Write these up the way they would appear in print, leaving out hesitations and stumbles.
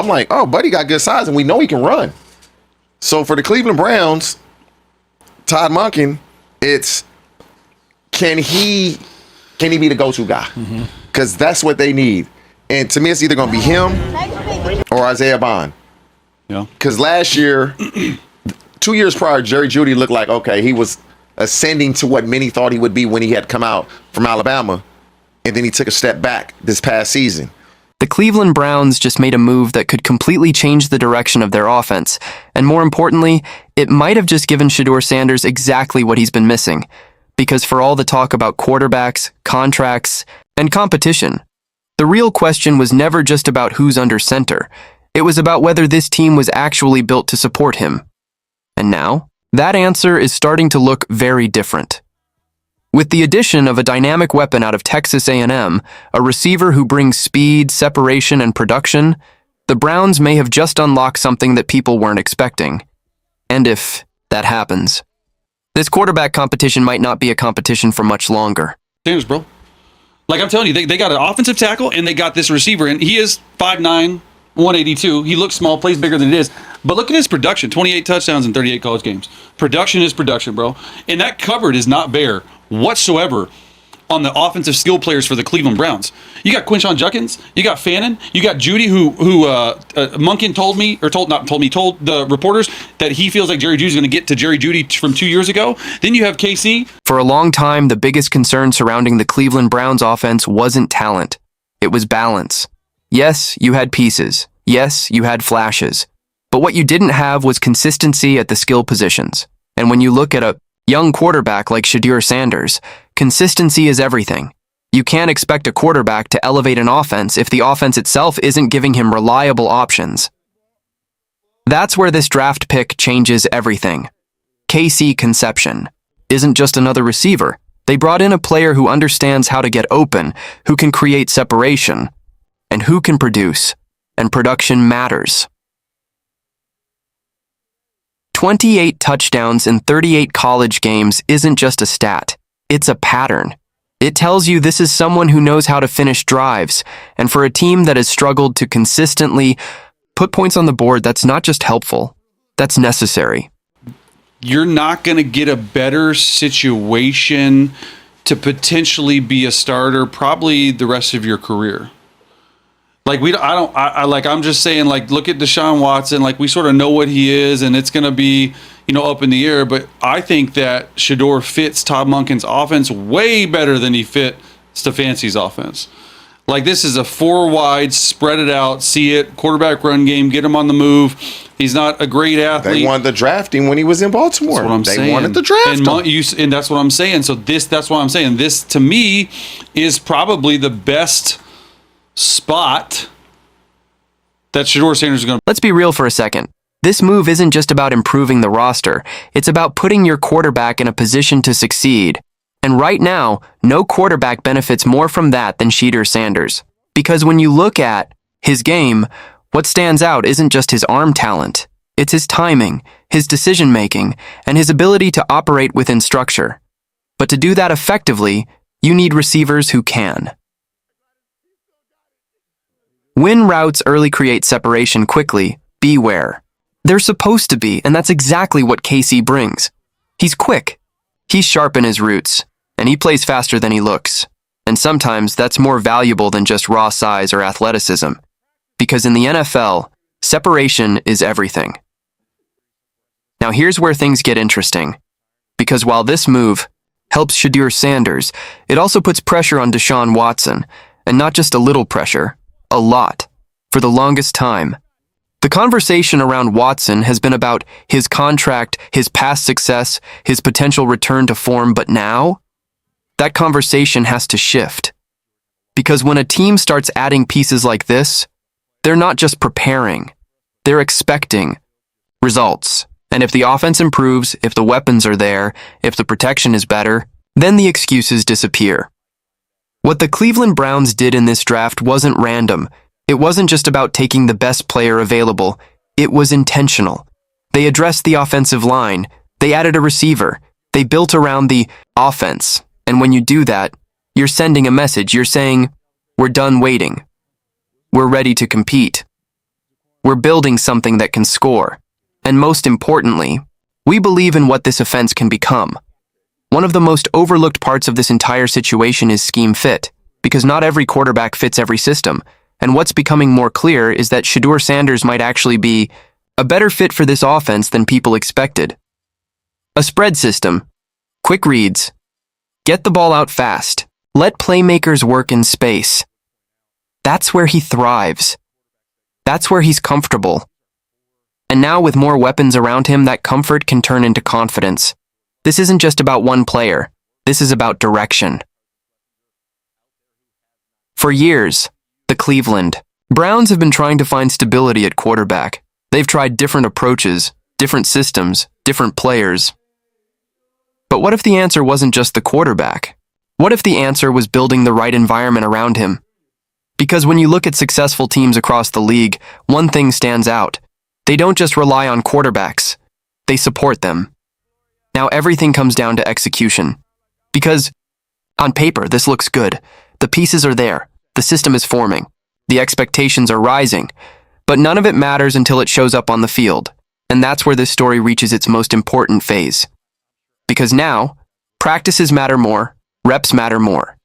I'm like, oh, Buddy got good size, and we know he can run. So for the Cleveland Browns, Todd Monken, it's can he be the go-to guy? Because that's what they need. And to me, it's either going to be him or Isaiah Bond. Yeah. Because last year, 2 years prior, Jerry Jeudy looked like, okay, he was ascending to what many thought he would be when he had come out from Alabama. And then he took a step back this past season. The Cleveland Browns just made a move that could completely change the direction of their offense. And more importantly, it might have just given Shedeur Sanders exactly what he's been missing. Because for all the talk about quarterbacks, contracts, and competition, the real question was never just about who's under center. It was about whether this team was actually built to support him. And now, that answer is starting to look very different. With the addition of a dynamic weapon out of Texas A&M, a receiver who brings speed, separation, and production, the Browns may have just unlocked something that people weren't expecting. And if that happens, this quarterback competition might not be a competition for much longer. Sanders, bro. Like I'm telling you, they got an offensive tackle and they got this receiver, and he is 5'9", 182. He looks small, plays bigger than it is. But look at his production, 28 touchdowns in 38 college games. Production is production, bro. And that cupboard is not bare whatsoever on the offensive skill players for the Cleveland Browns. You got Quinshon Judkins, you got Fannin, you got Jeudy, who Monken told the reporters that he feels like Jerry Jeudy's going to get to Jerry Jeudy from 2 years ago. Then you have KC. For a long time, the biggest concern surrounding the Cleveland Browns offense wasn't talent. It was balance. Yes, you had pieces. Yes, you had flashes. But what you didn't have was consistency at the skill positions. And when you look at a young quarterback like Shedeur Sanders, consistency is everything. You can't expect a quarterback to elevate an offense if the offense itself isn't giving him reliable options. That's where this draft pick changes everything. KC Conception isn't just another receiver. They brought in a player who understands how to get open, who can create separation, and who can produce. And production matters. 28 touchdowns in 38 college games isn't just a stat. It's a pattern. It tells you this is someone who knows how to finish drives, and for a team that has struggled to consistently put points on the board, that's not just helpful, that's necessary. You're not going to get a better situation to potentially be a starter probably the rest of your career. Like I'm just saying, like, look at Deshaun Watson. Like, we sort of know what he is, and it's going to be, up in the air. But I think that Shedeur fits Todd Monken's offense way better than he fit Stefanski's offense. Like, this is a 4 wide, spread it out, see it, quarterback run game, get him on the move. He's not a great athlete. They wanted to draft him when he was in Baltimore. That's what I'm saying. They wanted to draft him. And that's what I'm saying. So that's what I'm saying. This, to me, is probably the best spot that Shedeur Sanders is going to. Let's be real for a second. This move isn't just about improving the roster. It's about putting your quarterback in a position to succeed. And right now, no quarterback benefits more from that than Shedeur Sanders. Because when you look at his game, what stands out isn't just his arm talent. It's his timing, his decision-making, and his ability to operate within structure. But to do that effectively, you need receivers who can. When routes early create separation quickly, beware. They're supposed to be, and that's exactly what KC brings. He's quick. He's sharp in his roots, and he plays faster than he looks. And sometimes that's more valuable than just raw size or athleticism. Because in the NFL, separation is everything. Now here's where things get interesting. Because while this move helps Shedeur Sanders, it also puts pressure on Deshaun Watson, and not just a little pressure, a lot, for the longest time. The conversation around Watson has been about his contract, his past success, his potential return to form, but now, that conversation has to shift. Because when a team starts adding pieces like this, they're not just preparing, they're expecting results. And if the offense improves, if the weapons are there, if the protection is better, then the excuses disappear. What the Cleveland Browns did in this draft wasn't random. It wasn't just about taking the best player available. It was intentional. They addressed the offensive line. They added a receiver. They built around the offense. And when you do that, you're sending a message. You're saying, we're done waiting. We're ready to compete. We're building something that can score. And most importantly, we believe in what this offense can become. One of the most overlooked parts of this entire situation is scheme fit, because not every quarterback fits every system, and what's becoming more clear is that Shedeur Sanders might actually be a better fit for this offense than people expected. A spread system, quick reads, get the ball out fast, let playmakers work in space. That's where he thrives. That's where he's comfortable. And now with more weapons around him, that comfort can turn into confidence. This isn't just about one player. This is about direction. For years, the Cleveland Browns have been trying to find stability at quarterback. They've tried different approaches, different systems, different players. But what if the answer wasn't just the quarterback? What if the answer was building the right environment around him? Because when you look at successful teams across the league, one thing stands out. They don't just rely on quarterbacks. They support them. Now everything comes down to execution. Because on paper, this looks good. The pieces are there. The system is forming. The expectations are rising. But none of it matters until it shows up on the field. And that's where this story reaches its most important phase. Because now, practices matter more, reps matter more.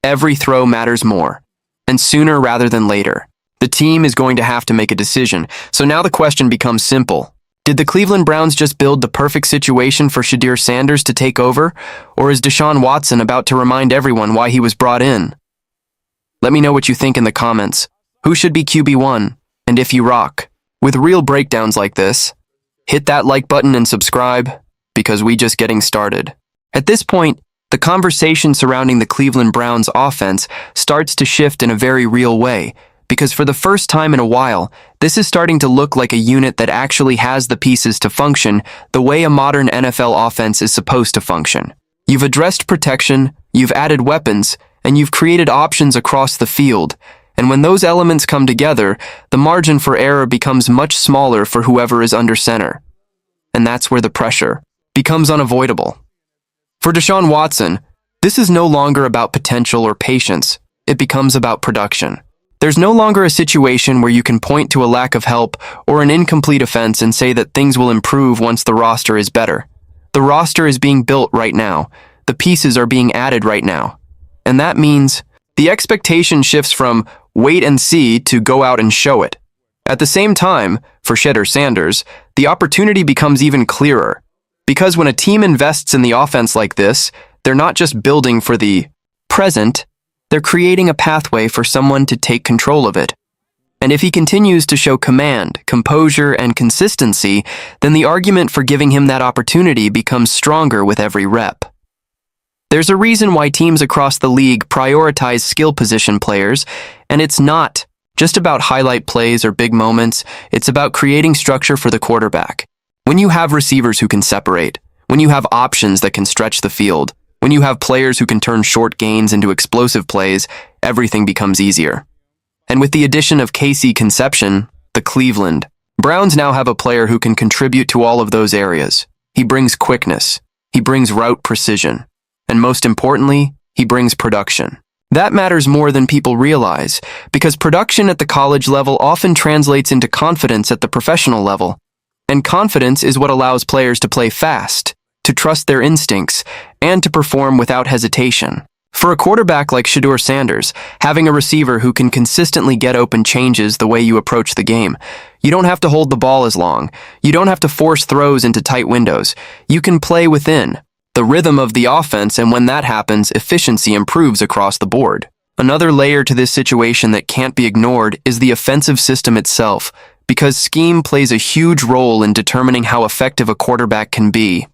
Every throw matters more. And sooner rather than later, the team is going to have to make a decision. So now the question becomes simple. Did the Cleveland Browns just build the perfect situation for Shedeur Sanders to take over? Or is Deshaun Watson about to remind everyone why he was brought in? Let me know what you think in the comments. Who should be QB1? And if you rock with real breakdowns like this, hit that like button and subscribe, because we just getting started. At this point, the conversation surrounding the Cleveland Browns offense starts to shift in a very real way, because for the first time in a while, this is starting to look like a unit that actually has the pieces to function the way a modern NFL offense is supposed to function. You've addressed protection, you've added weapons, and you've created options across the field. And when those elements come together, the margin for error becomes much smaller for whoever is under center. And that's where the pressure becomes unavoidable. For Deshaun Watson, this is no longer about potential or patience. It becomes about production. There's no longer a situation where you can point to a lack of help or an incomplete offense and say that things will improve once the roster is better. The roster is being built right now. The pieces are being added right now. And that means the expectation shifts from wait and see to go out and show it. At the same time, for Shedeur Sanders, the opportunity becomes even clearer. Because when a team invests in the offense like this, they're not just building for the present, they're creating a pathway for someone to take control of it. And if he continues to show command, composure, and consistency, then the argument for giving him that opportunity becomes stronger with every rep. There's a reason why teams across the league prioritize skill position players, and it's not just about highlight plays or big moments. It's about creating structure for the quarterback. When you have receivers who can separate, when you have options that can stretch the field, when you have players who can turn short gains into explosive plays, everything becomes easier. And with the addition of KC Conception, the Cleveland Browns now have a player who can contribute to all of those areas. He brings quickness. He brings route precision. And most importantly, he brings production. That matters more than people realize, because production at the college level often translates into confidence at the professional level. And confidence is what allows players to play fast, to trust their instincts, and to perform without hesitation. For a quarterback like Shedeur Sanders, having a receiver who can consistently get open changes the way you approach the game. You don't have to hold the ball as long. You don't have to force throws into tight windows. You can play within the rhythm of the offense, and when that happens, efficiency improves across the board. Another layer to this situation that can't be ignored is the offensive system itself, because scheme plays a huge role in determining how effective a quarterback can be.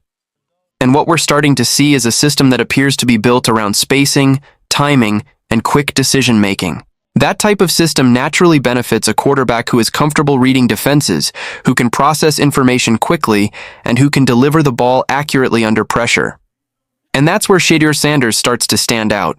And what we're starting to see is a system that appears to be built around spacing, timing, and quick decision-making. That type of system naturally benefits a quarterback who is comfortable reading defenses, who can process information quickly, and who can deliver the ball accurately under pressure. And that's where Shedeur Sanders starts to stand out.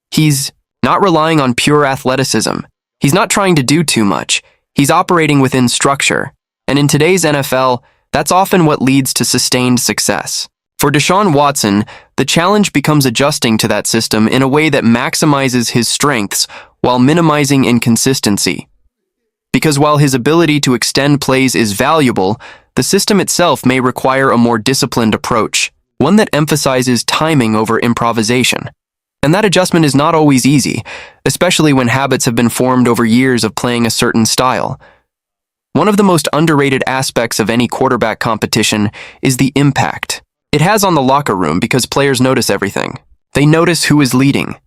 He's not relying on pure athleticism. He's not trying to do too much. He's operating within structure. And in today's NFL, that's often what leads to sustained success. For Deshaun Watson, the challenge becomes adjusting to that system in a way that maximizes his strengths while minimizing inconsistency. Because while his ability to extend plays is valuable, the system itself may require a more disciplined approach, one that emphasizes timing over improvisation. And that adjustment is not always easy, especially when habits have been formed over years of playing a certain style. One of the most underrated aspects of any quarterback competition is the impact it has on the locker room, because players notice everything. They notice who is leading,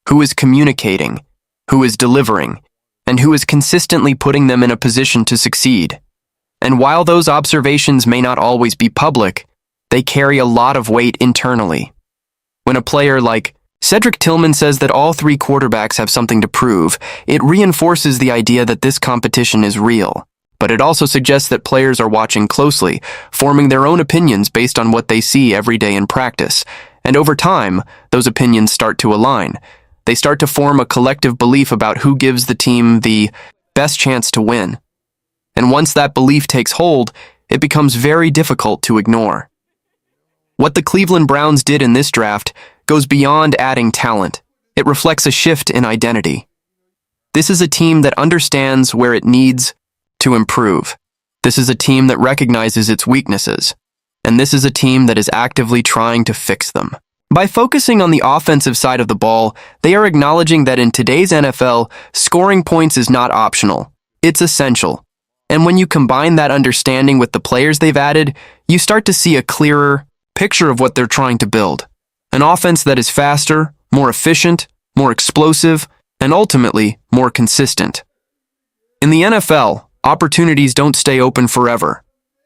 who is communicating, who is delivering, and who is consistently putting them in a position to succeed. And while those observations may not always be public, they carry a lot of weight internally. When a player like Cedric Tillman says that all three quarterbacks have something to prove, it reinforces the idea that this competition is real. But it also suggests that players are watching closely, forming their own opinions based on what they see every day in practice. And over time, those opinions start to align. They start to form a collective belief about who gives the team the best chance to win. And once that belief takes hold, it becomes very difficult to ignore. What the Cleveland Browns did in this draft goes beyond adding talent. It reflects a shift in identity. This is a team that understands where it needs to improve. This is a team that recognizes its weaknesses. And this is a team that is actively trying to fix them. By focusing on the offensive side of the ball, they are acknowledging that in today's NFL, scoring points is not optional. It's essential. And when you combine that understanding with the players they've added, you start to see a clearer picture of what they're trying to build. An offense that is faster, more efficient, more explosive, and ultimately more consistent. In the NFL, opportunities don't stay open forever.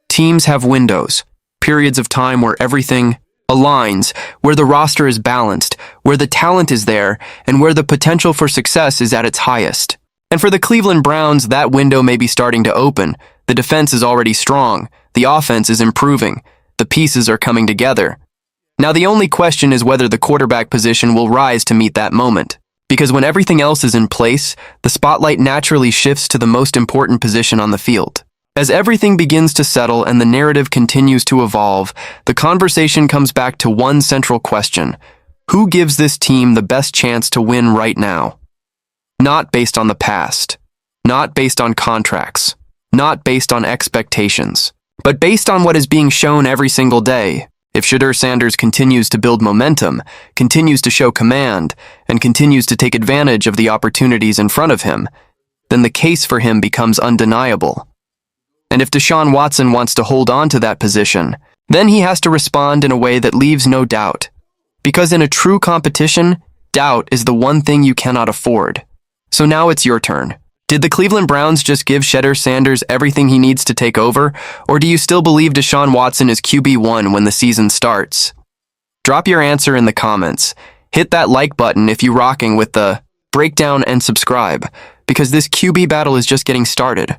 Teams have windows, periods of time where everything aligns, where the roster is balanced, where the talent is there, and where the potential for success is at its highest. And for the Cleveland Browns, that window may be starting to open. The defense is already strong. The offense is improving. The pieces are coming together. Now, the only question is whether the quarterback position will rise to meet that moment. Because when everything else is in place, the spotlight naturally shifts to the most important position on the field. As everything begins to settle and the narrative continues to evolve, the conversation comes back to one central question. Who gives this team the best chance to win right now? Not based on the past, not based on contracts, not based on expectations, but based on what is being shown every single day. If Shedeur Sanders continues to build momentum, continues to show command, and continues to take advantage of the opportunities in front of him, then the case for him becomes undeniable. And if Deshaun Watson wants to hold on to that position, then he has to respond in a way that leaves no doubt. Because in a true competition, doubt is the one thing you cannot afford. So now it's your turn. Did the Cleveland Browns just give Shedeur Sanders everything he needs to take over, or do you still believe Deshaun Watson is QB1 when the season starts? Drop your answer in the comments. Hit that like button if you're rocking with the breakdown and subscribe, because this QB battle is just getting started.